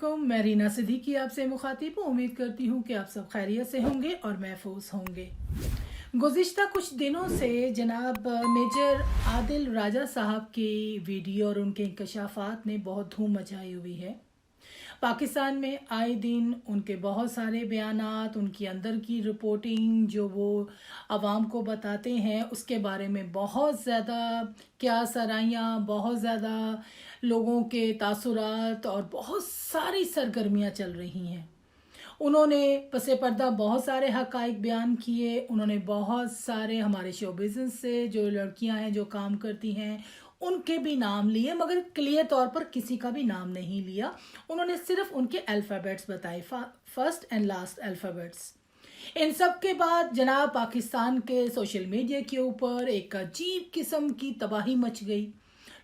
वालेकुम, मैं रीना सिद्दीकी आपसे मुखातिब हूँ। उम्मीद करती हूँ कि आप सब खैरियत से होंगे और महफूज होंगे। गुज़िश्ता कुछ दिनों से जनाब मेजर आदिल राजा साहब की वीडियो और उनके इंकशाफात ने बहुत धूम मचाई हुई है। पाकिस्तान में आए दिन उनके बहुत सारे बयानात, उनकी अंदर की रिपोर्टिंग जो वो आवाम को बताते हैं, उसके बारे में बहुत ज़्यादा क्या सराहियाँ, बहुत ज़्यादा लोगों के तासुरात और बहुत सारी सरगर्मियाँ चल रही हैं। उन्होंने पसे पर्दा बहुत सारे हक़ाइक़ बयान किए। उन्होंने बहुत सारे हमारे शो बिज़नेस से जो लड़कियां हैं जो काम करती हैं उनके भी नाम लिए, मगर क्लियर तौर पर किसी का भी नाम नहीं लिया। उन्होंने सिर्फ उनके अल्फ़ाबेट्स बताए, फर्स्ट एंड लास्ट अल्फ़ाबेट्स। इन सब के बाद जनाब पाकिस्तान के सोशल मीडिया के ऊपर एक अजीब किस्म की तबाही मच गई।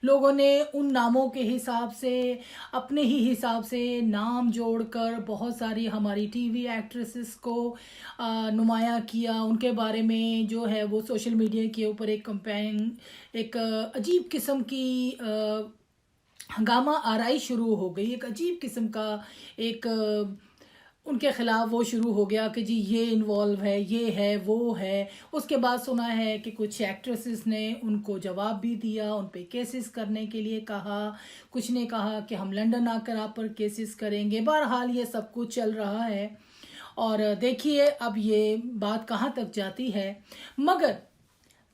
लोगों ने उन नामों के हिसाब से अपने ही हिसाब से नाम जोड़कर बहुत सारी हमारी टीवी एक्ट्रेसेस को नुमाया किया। उनके बारे में जो है वो सोशल मीडिया के ऊपर एक कंपेन, एक अजीब किस्म की हंगामा आराई शुरू हो गई। एक अजीब किस्म का एक उनके ख़िलाफ़ वो शुरू हो गया कि जी ये इन्वॉल्व है, ये है, वो है। उसके बाद सुना है कि कुछ एक्ट्रेसेस ने उनको जवाब भी दिया, उन पे केसेस करने के लिए कहा। कुछ ने कहा कि हम लंदन आकर आप पर केसेस करेंगे। बहरहाल ये सब कुछ चल रहा है और देखिए अब ये बात कहाँ तक जाती है। मगर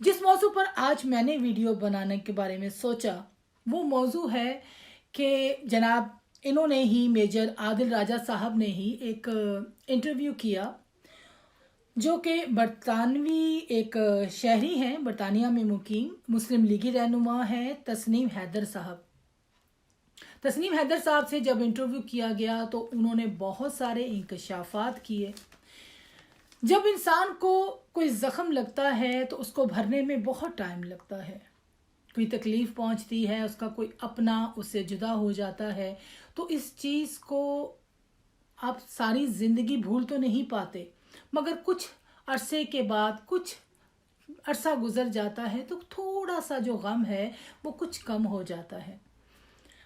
जिस मौजू पर आज मैंने वीडियो बनाने के बारे में सोचा वो मौजू है कि जनाब इन्होंने ही मेजर आदिल राजा साहब ने ही एक इंटरव्यू किया जो कि बरतानवी एक शहरी हैं, बरतानिया में मुकीम मुस्लिम लीगी रहनुमा है तस्नीम हैदर साहब। तस्नीम हैदर साहब से जब इंटरव्यू किया गया तो उन्होंने बहुत सारे इंकशाफात किए। जब इंसान को कोई ज़ख्म लगता है तो उसको भरने में बहुत टाइम लगता है। कोई तकलीफ़ पहुंचती है, उसका कोई अपना उससे जुदा हो जाता है, तो इस चीज़ को आप सारी ज़िंदगी भूल तो नहीं पाते, मगर कुछ अरसे के बाद कुछ अरसा गुज़र जाता है तो थोड़ा सा जो गम है वो कुछ कम हो जाता है।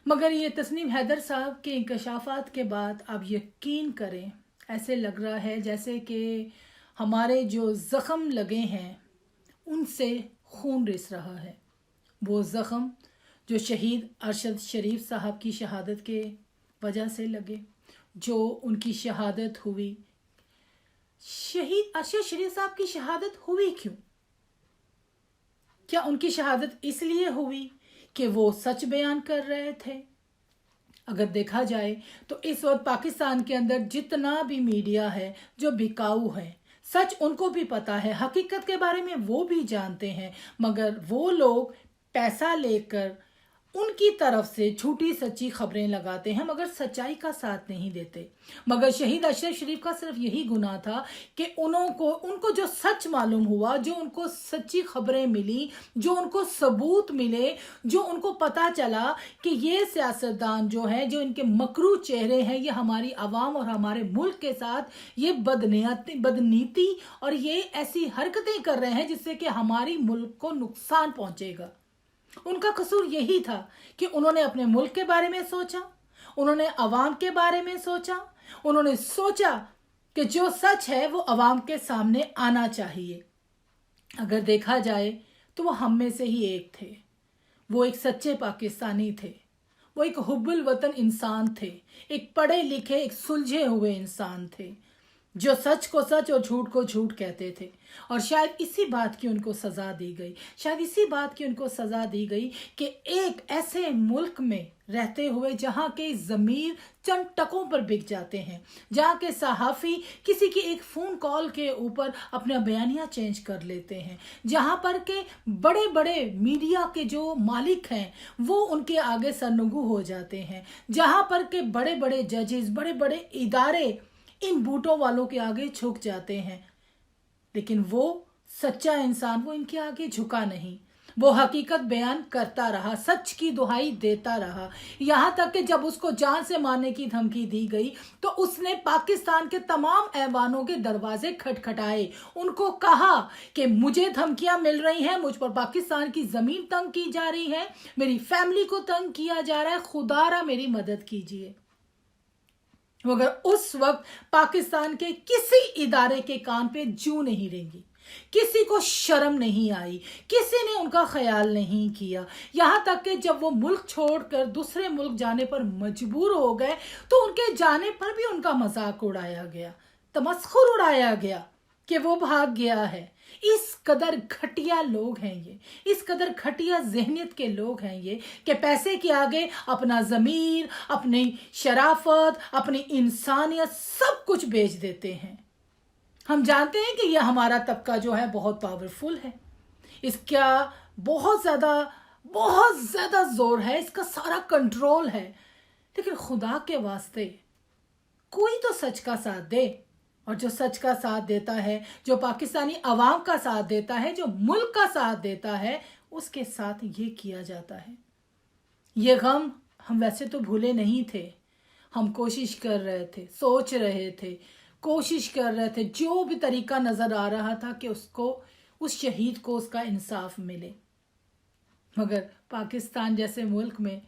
मगर ये तस्नीम हैदर साहब के इंकशाफात के बाद आप यकीन करें, ऐसे लग रहा है जैसे कि हमारे जो ज़ख्म लगे हैं उनसे खून रिस रहा है। वो ज़ख्म जो शहीद अरशद शरीफ साहब की शहादत के वजह से लगे, जो उनकी शहादत हुई। शहीद अरशद शरीफ साहब की शहादत हुई क्यों? क्या उनकी शहादत इसलिए हुई कि वो सच बयान कर रहे थे? अगर देखा जाए तो इस वक्त पाकिस्तान के अंदर जितना भी मीडिया है जो बिकाऊ है, सच उनको भी पता है, हकीकत के बारे में वो भी जानते हैं, मगर वो लोग पैसा लेकर उनकी तरफ से झूठी सच्ची खबरें लगाते हैं मगर सच्चाई का साथ नहीं देते। मगर शहीद अरशद शरीफ का सिर्फ यही गुनाह था कि उनको जो सच मालूम हुआ, जो उनको सच्ची खबरें मिली, जो उनको सबूत मिले, जो उनको पता चला कि ये सियासतदान जो है, जो इनके मकरू चेहरे हैं, ये हमारी आवाम और हमारे मुल्क के साथ ये बदनीति और ये ऐसी हरकतें कर रहे हैं जिससे कि हमारी मुल्क को नुकसान पहुंचेगा। उनका कसूर यही था कि उन्होंने अपने मुल्क के बारे में सोचा, उन्होंने अवाम के बारे में सोचा, उन्होंने सोचा कि जो सच है वो अवाम के सामने आना चाहिए। अगर देखा जाए तो वो हम में से ही एक थे। वो एक सच्चे पाकिस्तानी थे, वो एक हुब्बुल वतन इंसान थे, एक पढ़े लिखे, एक सुलझे हुए इंसान थे जो सच को सच और झूठ को झूठ कहते थे। और शायद इसी बात की उनको सज़ा दी गई, शायद इसी बात की उनको सज़ा दी गई कि एक ऐसे मुल्क में रहते हुए जहाँ के ज़मीर चंद टकों पर बिक जाते हैं, जहाँ के सहाफ़ी किसी की एक फ़ोन कॉल के ऊपर अपना बयानिया चेंज कर लेते हैं, जहाँ पर के बड़े बड़े मीडिया के जो मालिक हैं वो उनके आगे सरनगू हो जाते हैं, जहाँ पर के बड़े बड़े जजेस, बड़े बड़े इदारे इन बूटों वालों के आगे झुक जाते हैं। लेकिन वो सच्चा इंसान वो इनके आगे झुका नहीं, वो हकीकत बयान करता रहा, सच की दुहाई देता रहा। यहाँ तक कि जब उसको जान से मारने की धमकी दी गई तो उसने पाकिस्तान के तमाम ऐवानों के दरवाजे खटखटाए, उनको कहा कि मुझे धमकियां मिल रही हैं, मुझ पर पाकिस्तान की ज़मीन तंग की जा रही है, मेरी फैमिली को तंग किया जा रहा है, खुदारा मेरी मदद कीजिए। मगर उस वक्त पाकिस्तान के किसी इदारे के कान पे जू नहीं रेंगी, किसी को शर्म नहीं आई, किसी ने उनका ख्याल नहीं किया। यहाँ तक कि जब वो मुल्क छोड़कर दूसरे मुल्क जाने पर मजबूर हो गए तो उनके जाने पर भी उनका मजाक उड़ाया गया, तमस्खुर उड़ाया गया कि वो भाग गया है। इस कदर घटिया लोग हैं ये, इस कदर घटिया ज़हनियत के लोग हैं ये कि पैसे के आगे अपना ज़मीर, अपनी शराफत, अपनी इंसानियत सब कुछ बेच देते हैं। हम जानते हैं कि यह हमारा तबका जो है बहुत पावरफुल है, इसका बहुत ज़्यादा ज़ोर है, इसका सारा कंट्रोल है। लेकिन खुदा के वास्ते कोई तो सच का साथ दे, और जो सच का साथ देता है, जो पाकिस्तानी अवाम का साथ देता है, जो मुल्क का साथ देता है, उसके साथ ये किया जाता है। ये गम हम वैसे तो भूले नहीं थे, हम कोशिश कर रहे थे, सोच रहे थे, कोशिश कर रहे थे, जो भी तरीका नज़र आ रहा था कि उसको, उस शहीद को उसका इंसाफ मिले। मगर पाकिस्तान जैसे मुल्क में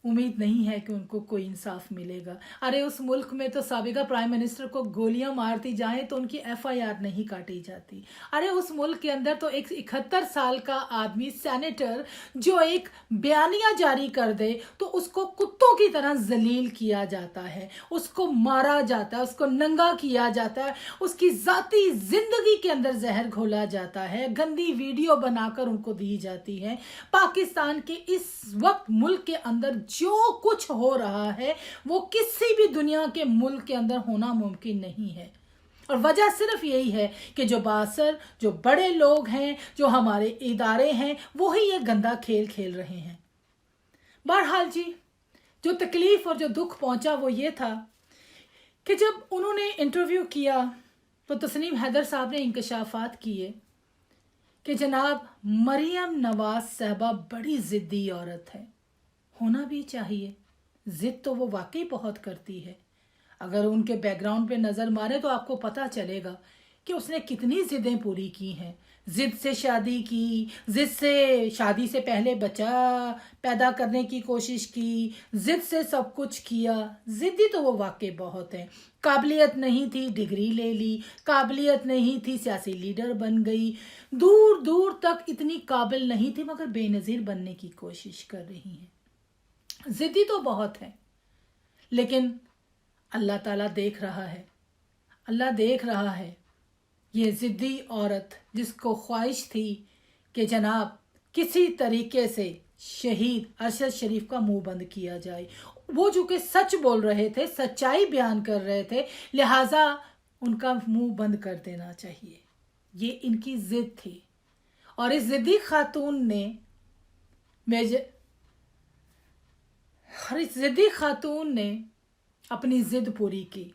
उम्मीद नहीं है कि उनको कोई इंसाफ मिलेगा। अरे उस मुल्क में तो साबिका प्राइम मिनिस्टर को गोलियां मारती जाएं तो उनकी FIR नहीं काटी जाती। अरे उस मुल्क के अंदर तो एक 71 साल का आदमी, सेनेटर, जो एक बयानिया जारी कर दे तो उसको कुत्तों की तरह जलील किया जाता है, उसको मारा जाता है, उसको नंगा किया जाता है, उसकी ज़ाती ज़िंदगी के अंदर जहर घोला जाता है, गंदी वीडियो बनाकर उनको दी जाती है। पाकिस्तान के इस वक्त मुल्क के अंदर जो कुछ हो रहा है वो किसी भी दुनिया के मुल्क के अंदर होना मुमकिन नहीं है। और वजह सिर्फ यही है कि जो बासर, जो बड़े लोग हैं, जो हमारे इदारे हैं, वो ही ये गंदा खेल खेल रहे हैं। बहरहाल जी, जो तकलीफ और जो दुख पहुंचा वो ये था कि जब उन्होंने इंटरव्यू किया तो तस्नीम हैदर साहब ने इंकशाफात किए कि जनाब मरियम नवाज साहबा बड़ी ज़िद्दी औरत है। होना भी चाहिए, ज़िद तो वो वाकई बहुत करती है। अगर उनके बैकग्राउंड पे नज़र मारे तो आपको पता चलेगा कि उसने कितनी ज़िदें पूरी की हैं। ज़िद से शादी की, ज़िद से शादी से पहले बच्चा पैदा करने की कोशिश की, ज़िद से सब कुछ किया। ज़िद्दी तो वो वाकई बहुत है। काबिलियत नहीं थी, डिग्री ले ली, काबिलियत नहीं थी, सियासी लीडर बन गई, दूर दूर तक इतनी काबिल नहीं थी मगर बेनज़ीर बनने की कोशिश कर रही हैं। ज़िद्दी तो बहुत है, लेकिन अल्लाह ताला देख रहा है, अल्लाह देख रहा है। ये ज़िद्दी औरत जिसको ख्वाहिश थी कि जनाब किसी तरीके से शहीद अरशद शरीफ का मुंह बंद किया जाए, वो जो कि सच बोल रहे थे, सच्चाई बयान कर रहे थे, लिहाजा उनका मुंह बंद कर देना चाहिए, ये इनकी ज़िद थी। और इस ज़िद्दी खातून ने अपनी ज़िद पूरी की।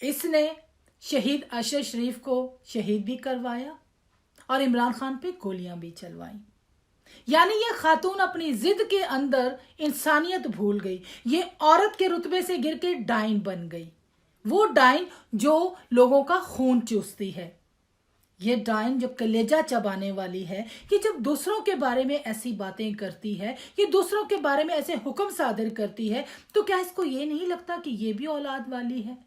इसने शहीद अरशद शरीफ को शहीद भी करवाया और इमरान खान पे गोलियां भी चलवाई। यानी ये खातून अपनी ज़िद के अंदर इंसानियत भूल गई। ये औरत के रुतबे से गिर के डाइन बन गई, वो डाइन जो लोगों का खून चूसती है, ये डाइन जो कलेजा चबाने वाली है, कि जब दूसरों के बारे में ऐसी बातें करती है, ये दूसरों के बारे में ऐसे हुक्म सादिर करती है, तो क्या इसको ये नहीं लगता कि ये भी औलाद वाली है,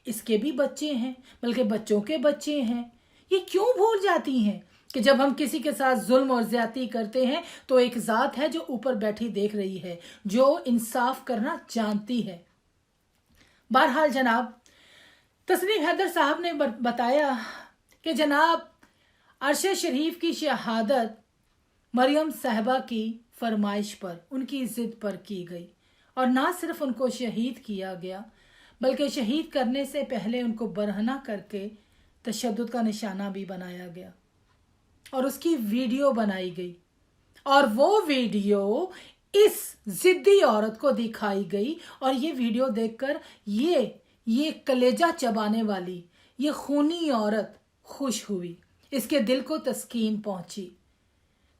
इसके भी बच्चे हैं, बल्कि बच्चों के बच्चे हैं। ये क्यों भूल जाती हैं कि जब हम किसी के साथ जुल्म और ज्यादती करते हैं तो एक ज़ात है जो ऊपर बैठी देख रही है, जो इंसाफ करना जानती है। बहरहाल जनाब तस्नीम हैदर साहब ने बताया कि जनाब अरशद शरीफ की शहादत मरियम साहबा की फरमाइश पर, उनकी ज़िद पर की गई, और ना सिर्फ उनको शहीद किया गया बल्कि शहीद करने से पहले उनको बरहना करके तशद्दुद का निशाना भी बनाया गया और उसकी वीडियो बनाई गई, और वो वीडियो इस ज़िद्दी औरत को दिखाई गई। और ये वीडियो देखकर ये कलेजा चबाने वाली, ये खूनी औरत खुश हुई, इसके दिल को तस्कीन पहुंची।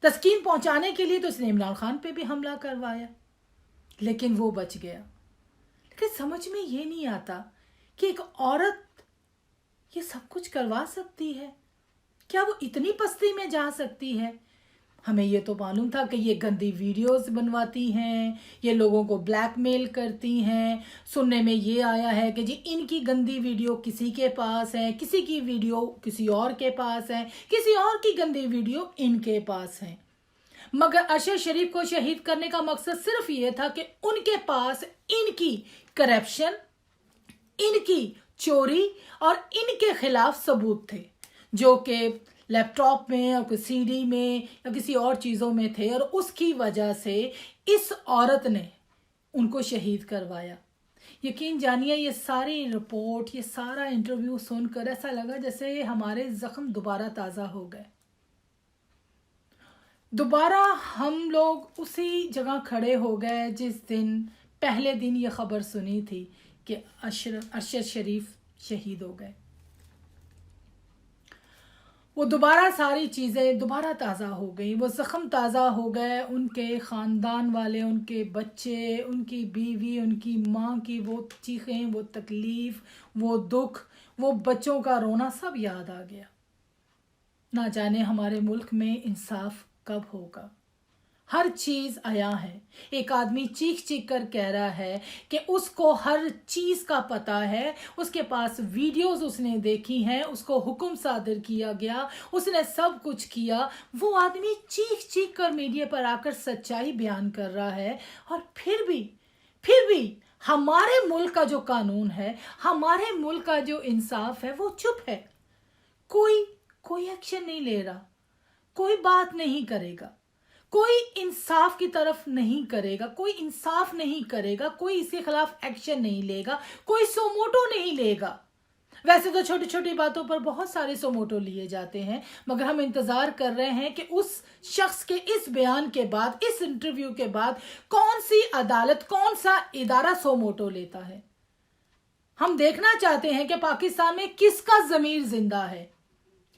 तस्कीन पहुंचाने के लिए तो उसने इमरान खान पे भी हमला करवाया, लेकिन वो बच गया। लेकिन समझ में ये नहीं आता कि एक औरत ये सब कुछ करवा सकती है, क्या वो इतनी पस्ती में जा सकती है? हमें ये तो मालूम था कि ये गंदी वीडियोस बनवाती हैं, ये लोगों को ब्लैकमेल करती हैं। सुनने में ये आया है कि जी इनकी गंदी वीडियो किसी के पास है, किसी की वीडियो किसी और के पास है, किसी और की गंदी वीडियो इनके पास है। मगर अरशद शरीफ को शहीद करने का मकसद सिर्फ ये था कि उनके पास इनकी करप्शन, इनकी चोरी और इनके खिलाफ सबूत थे, जो कि लैपटॉप में और कोई सीडी में या किसी और चीज़ों में थे, और उसकी वजह से इस औरत ने उनको शहीद करवाया। यकीन जानिए ये सारी रिपोर्ट, ये सारा इंटरव्यू सुनकर ऐसा लगा जैसे हमारे जख्म दोबारा ताज़ा हो गए। दोबारा हम लोग उसी जगह खड़े हो गए जिस दिन पहले दिन ये खबर सुनी थी कि अरशद शरीफ शहीद हो गए। वो दोबारा सारी चीज़ें दोबारा ताज़ा हो गई, वो ज़ख्म ताज़ा हो गए। उनके ख़ानदान वाले, उनके बच्चे, उनकी बीवी, उनकी माँ की वो चीखें, वो तकलीफ़, वो दुख, वो बच्चों का रोना सब याद आ गया। ना जाने हमारे मुल्क में इंसाफ कब होगा। हर चीज़ आया है। एक आदमी चीख चीख कर कह रहा है कि उसको हर चीज़ का पता है, उसके पास वीडियोस उसने देखी हैं, उसको हुक्म सादर किया गया, उसने सब कुछ किया। वो आदमी चीख चीख कर मीडिया पर आकर सच्चाई बयान कर रहा है, और फिर भी हमारे मुल्क का जो कानून है, हमारे मुल्क का जो इंसाफ है, वो चुप है। कोई एक्शन नहीं ले रहा, कोई बात नहीं करेगा, कोई इंसाफ की तरफ नहीं करेगा, कोई इंसाफ नहीं करेगा, कोई इसके खिलाफ एक्शन नहीं लेगा, कोई सोमोटो नहीं लेगा। वैसे तो छोटी छोटी बातों पर बहुत सारे सोमोटो लिए जाते हैं, मगर हम इंतजार कर रहे हैं कि उस शख्स के इस बयान के बाद, इस इंटरव्यू के बाद कौन सी अदालत, कौन सा इदारा सोमोटो लेता है। हम देखना चाहते हैं कि पाकिस्तान में किसका ज़मीर जिंदा है,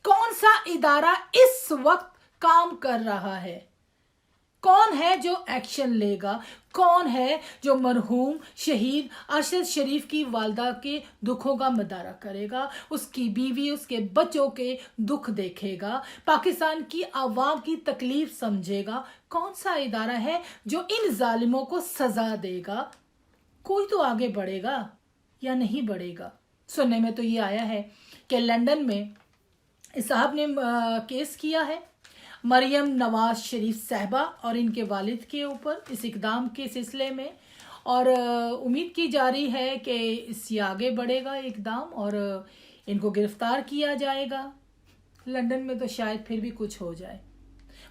कौन सा इदारा इस वक्त काम कर रहा है, कौन है जो एक्शन लेगा, कौन है जो मरहूम शहीद अरशद शरीफ की वालदा के दुखों का मदारा करेगा, उसकी बीवी, उसके बच्चों के दुख देखेगा, पाकिस्तान की आवाम की तकलीफ समझेगा। कौन सा इदारा है जो इन जालिमों को सजा देगा। कोई तो आगे बढ़ेगा या नहीं बढ़ेगा। सुनने में तो ये आया है कि लंदन में इस साहब ने केस किया है मरियम नवाज शरीफ साहबा और इनके वालिद के ऊपर इस इकदाम के सिलसिले में, और उम्मीद की जा रही है कि इससे आगे बढ़ेगा इकदाम और इनको गिरफ्तार किया जाएगा। लंदन में तो शायद फिर भी कुछ हो जाए,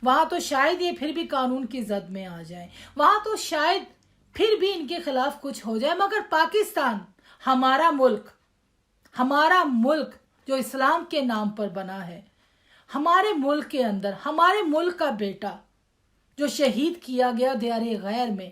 वहाँ तो शायद ये फिर भी कानून की जद में आ जाए, वहाँ तो शायद फिर भी इनके खिलाफ कुछ हो जाए। मगर पाकिस्तान, हमारा मुल्क जो इस्लाम के नाम पर बना है, हमारे मुल्क के अंदर हमारे मुल्क का बेटा जो शहीद किया गया दियारे गैर में,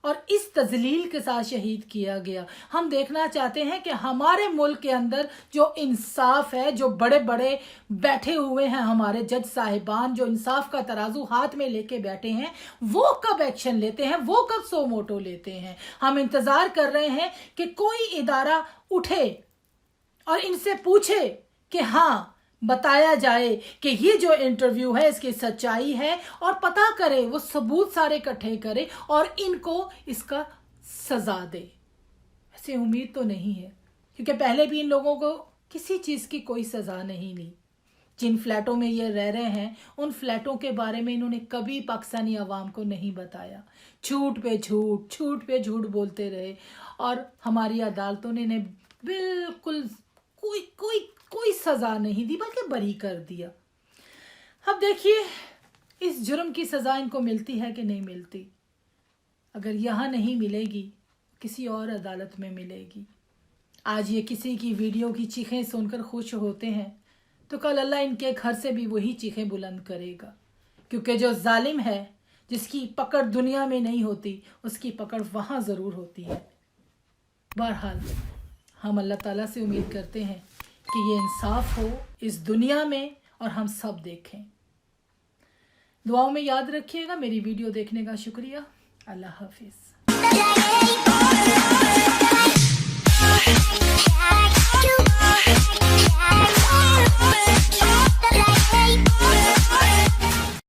और इस तजलील के साथ शहीद किया गया। हम देखना चाहते हैं कि हमारे मुल्क के अंदर जो इंसाफ है, जो बड़े बड़े बैठे हुए हैं हमारे जज साहिबान, जो इंसाफ का तराजू हाथ में लेके बैठे हैं, वो कब एक्शन लेते हैं, वो कब सोमोटो लेते हैं। हम इंतजार कर रहे हैं कि कोई इदारा उठे और इनसे पूछे कि हाँ, बताया जाए कि ये जो इंटरव्यू है इसकी सच्चाई है, और पता करे, वो सबूत सारे इकट्ठे करे और इनको इसका सजा दे। ऐसे उम्मीद तो नहीं है, क्योंकि पहले भी इन लोगों को किसी चीज़ की कोई सजा नहीं ली। जिन फ्लैटों में ये रह रहे हैं, उन फ्लैटों के बारे में इन्होंने कभी पाकिस्तानी अवाम को नहीं बताया। झूठ पे झूठ बोलते रहे, और हमारी अदालतों ने इन्हें बिल्कुल कोई सजा नहीं दी, बल्कि बरी कर दिया। अब देखिए इस जुर्म की सजा इनको मिलती है कि नहीं मिलती। अगर यहाँ नहीं मिलेगी, किसी और अदालत में मिलेगी। आज ये किसी की वीडियो की चीखें सुनकर खुश होते हैं, तो कल अल्लाह इनके घर से भी वही चीखें बुलंद करेगा, क्योंकि जो जालिम है, जिसकी पकड़ दुनिया में नहीं होती, उसकी पकड़ वहाँ ज़रूर होती है। बहरहाल हम अल्लाह ताला से उम्मीद करते हैं कि ये इंसाफ हो इस दुनिया में और हम सब देखें। दुआओं में याद रखिएगा। मेरी वीडियो देखने का शुक्रिया। अल्लाह हाफिज़।